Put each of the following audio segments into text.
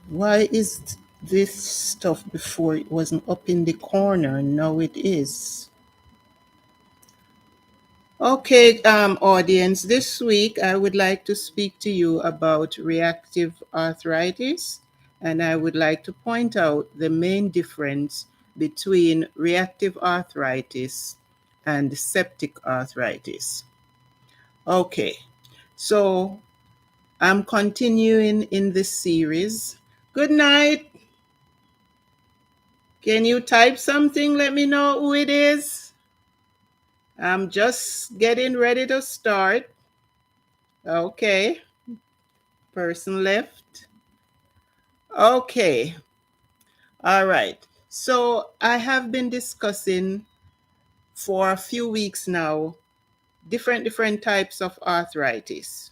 Why is this stuff before it wasn't up in the corner? Now it is. Okay, audience, this week I would like to speak to you about reactive arthritis, and I would like to point out the main difference between reactive arthritis and septic arthritis. Okay, so I'm continuing in this series. Good night. Can you type something? Let me know who it is. I'm just getting ready to start. Okay, person left. Okay, all right. So I have been discussing for a few weeks now different types of arthritis.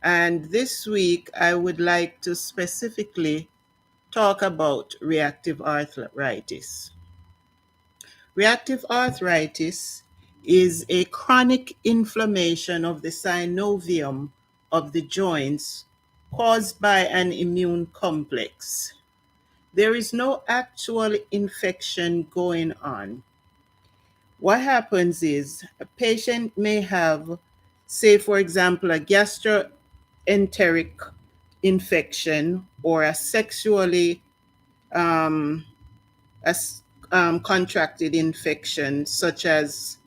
And this week I would like to specifically talk about reactive arthritis. Reactive arthritis is a chronic inflammation of the synovium of the joints caused by an immune complex. There is no actual infection going on. What happens is a patient may have, say, for example, a gastroenteric infection or a sexually um, contracted infection, such as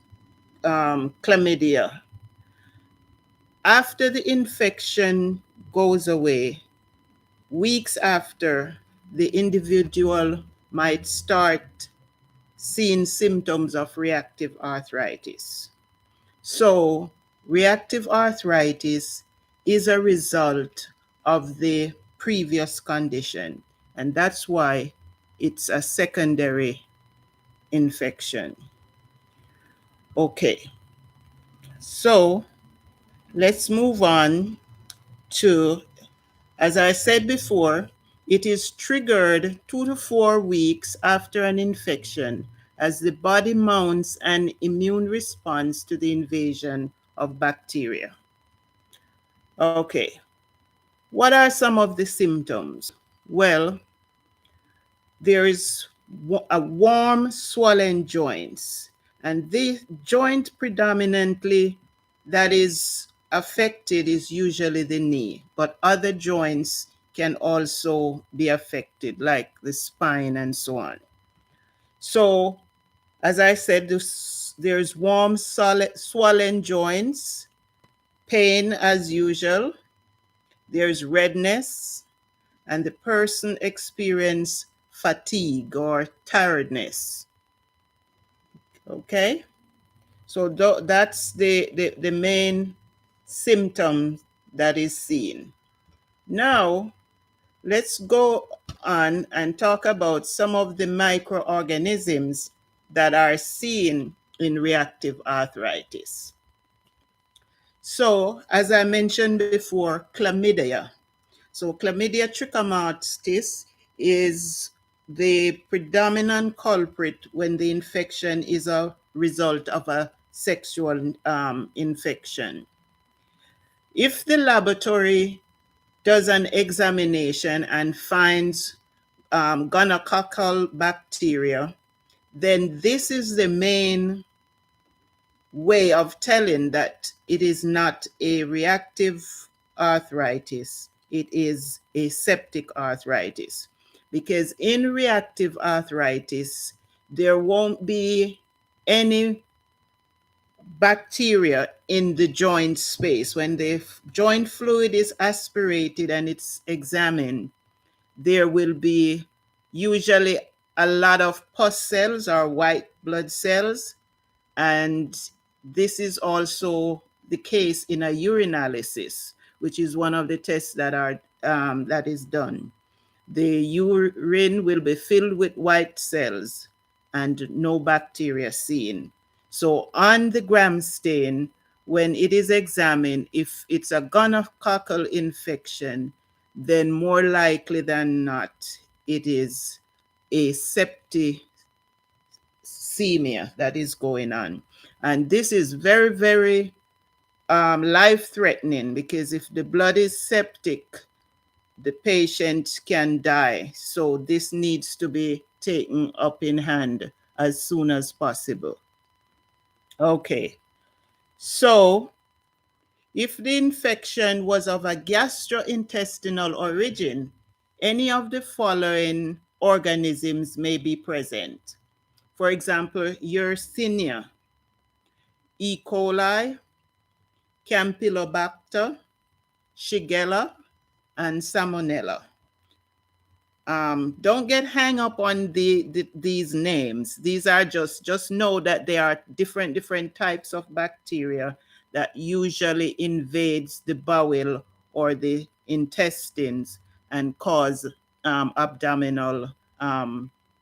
chlamydia. After the infection goes away, weeks after, the individual might start seeing symptoms of reactive arthritis. So, reactive arthritis is a result of the previous condition, and that's why it's a secondary infection. Okay, so let's move on to, as I said before, it is triggered 2 to 4 weeks after an infection as the body mounts an immune response to the invasion of bacteria. Okay, what are some of the symptoms? Well, there is a warm, swollen joints, and the joint predominantly that is affected is usually the knee, but other joints can also be affected, like the spine and so on. So, as I said, there's warm, solid, swollen joints, pain as usual, there's redness, and the person experience fatigue or tiredness. Okay, so that's the main symptom that is seen. Now let's go on and talk about some of the microorganisms that are seen in reactive arthritis. So, as I mentioned before, chlamydia. So chlamydia trachomatis is the predominant culprit when the infection is a result of a sexual infection. If the laboratory does an examination and finds gonococcal bacteria, then this is the main way of telling that it is not a reactive arthritis, it is a septic arthritis. Because in reactive arthritis, there won't be any bacteria in the joint space. When the joint fluid is aspirated and it's examined, there will be usually a lot of pus cells or white blood cells, and this is also the case in a urinalysis, which is one of the tests that is done. The urine will be filled with white cells and no bacteria seen. So on the gram stain, when it is examined, if it's a gonococcal infection, then more likely than not, it is a septicemia that is going on. And this is very, very life-threatening, because if the blood is septic, the patient can die. So this needs to be taken up in hand as soon as possible. Okay, so if the infection was of a gastrointestinal origin, any of the following organisms may be present. For example, Yersinia, E. coli, Campylobacter, Shigella, and Salmonella. Don't get hung up on these names. These are just know that there are different types of bacteria that usually invades the bowel or the intestines and cause abdominal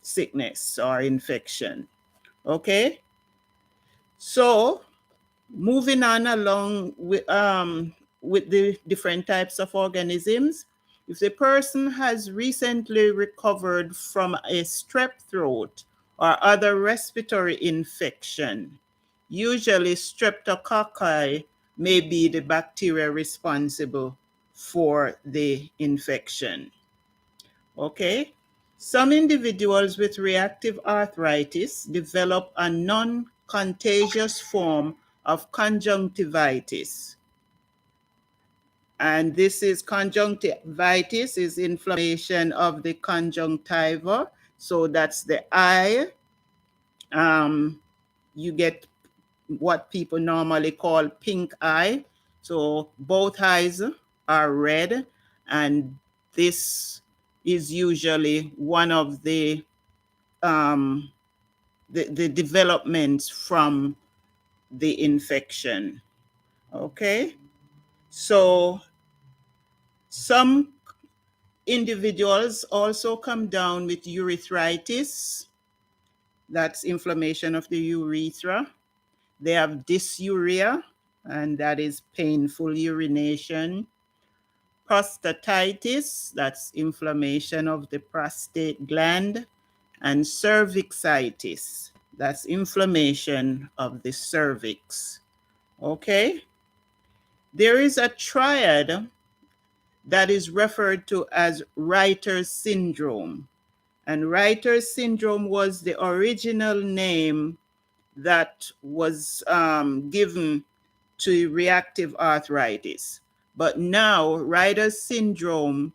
sickness or infection. Okay, so moving on along with the different types of organisms, if the person has recently recovered from a strep throat or other respiratory infection, usually streptococci may be the bacteria responsible for the infection. Okay? Some individuals with reactive arthritis develop a non-contagious form of conjunctivitis. And this is conjunctivitis is inflammation of the conjunctiva. So that's the eye. You get what people normally call pink eye. So both eyes are red, and this is usually one of the developments from the infection. Okay, so some individuals also come down with urethritis. That's inflammation of the urethra. They have dysuria, and that is painful urination. Prostatitis, that's inflammation of the prostate gland. And cervixitis, that's inflammation of the cervix. Okay? There is a triad that is referred to as Reiter's syndrome. And Reiter's syndrome was the original name that was given to reactive arthritis. But now, Reiter's syndrome,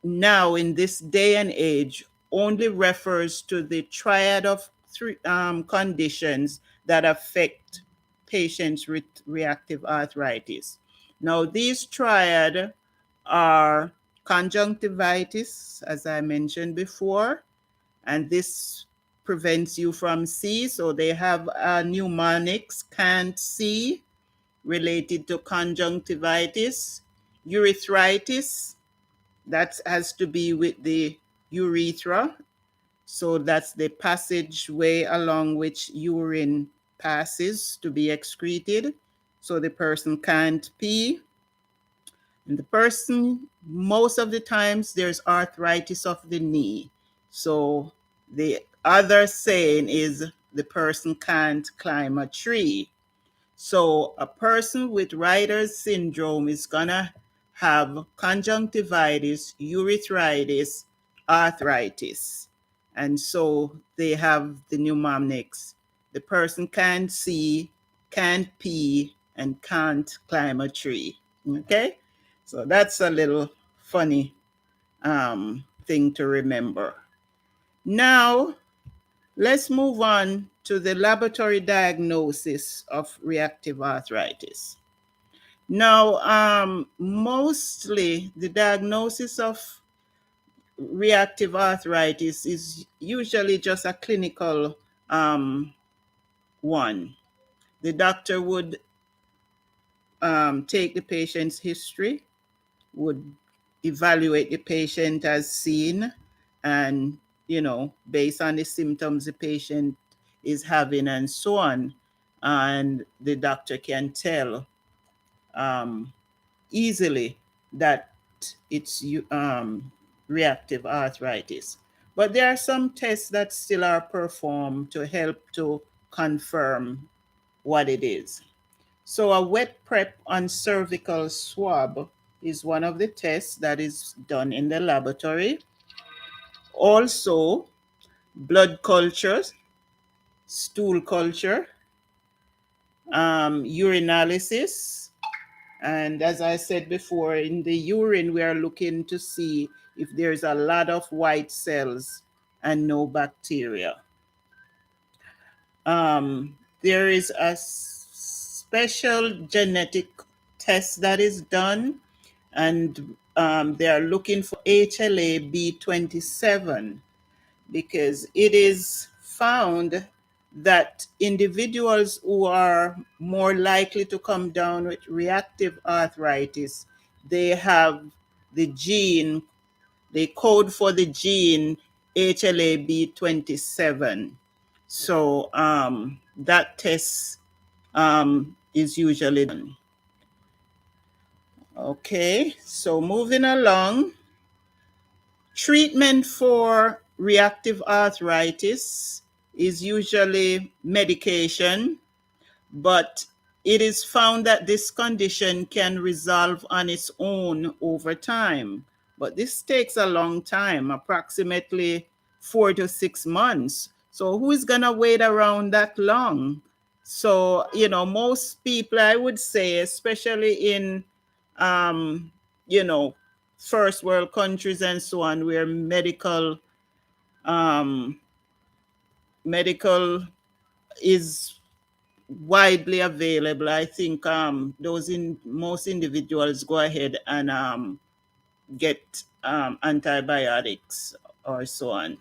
now in this day and age, only refers to the triad of three conditions that affect patients with reactive arthritis. Now, these triad are conjunctivitis, as I mentioned before, and this prevents you from see. So they have pneumonics, can't see, related to conjunctivitis. Urethritis, that has to be with the urethra. So that's the passageway along which urine passes to be excreted. So the person can't pee. And the person, most of the times, there's arthritis of the knee. So the other saying is the person can't climb a tree. So a person with Reiter's syndrome is gonna have conjunctivitis, urethritis, arthritis. And so they have the mnemonics. The person can't see, can't pee, and can't climb a tree. Okay? So that's a little funny thing to remember. Now, let's move on to the laboratory diagnosis of reactive arthritis. Now, mostly the diagnosis of reactive arthritis is usually just a clinical one. The doctor would take the patient's history, would evaluate the patient as seen, and based on the symptoms the patient is having and so on, and the doctor can tell easily that it's reactive arthritis. But there are some tests that still are performed to help to confirm what it is. So a wet prep on cervical swab is one of the tests that is done in the laboratory. Also, blood cultures, stool culture, urinalysis. And as I said before, in the urine, we are looking to see if there's a lot of white cells and no bacteria. There is a special genetic test that is done, and they are looking for HLA-B27 because it is found that individuals who are more likely to come down with reactive arthritis, they have the gene, they code for the gene HLA-B27. So that test is usually done. Okay, so moving along, treatment for reactive arthritis is usually medication, but it is found that this condition can resolve on its own over time. But this takes a long time, approximately 4 to 6 months. So who is going to wait around that long? So, most people, I would say, especially in, you know, first world countries and so on, where um, medical is widely available. I think most individuals go ahead and get antibiotics or so on.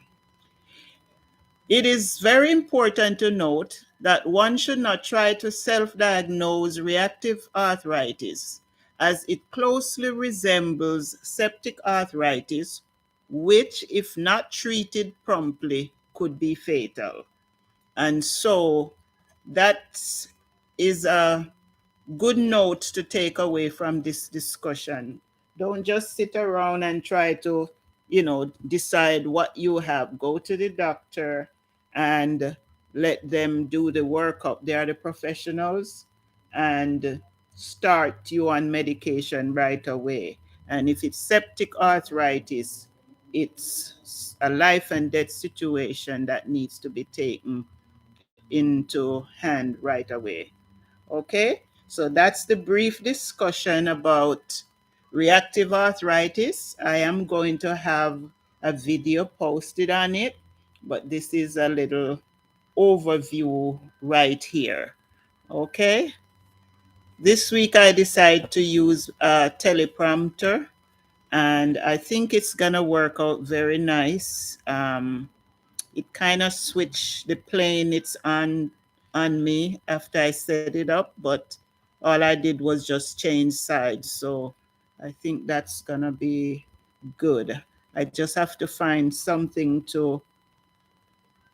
It is very important to note that one should not try to self-diagnose reactive arthritis, as it closely resembles septic arthritis, which, if not treated promptly, could be fatal. And so that is a good note to take away from this discussion. Don't just sit around and try to, decide what you have. Go to the doctor and let them do the workup. They are the professionals, and start you on medication right away. And if it's septic arthritis, it's a life and death situation that needs to be taken into hand right away. Okay, so that's the brief discussion about reactive arthritis. I am going to have a video posted on it, but this is a little overview right here. Okay, this week I decided to use a teleprompter, and I think it's gonna work out very nice. It kind of switched the plane it's on me after I set it up, but all I did was just change sides. So I think that's gonna be good. I just have to find something to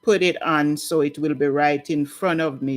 put it on so it will be right in front of me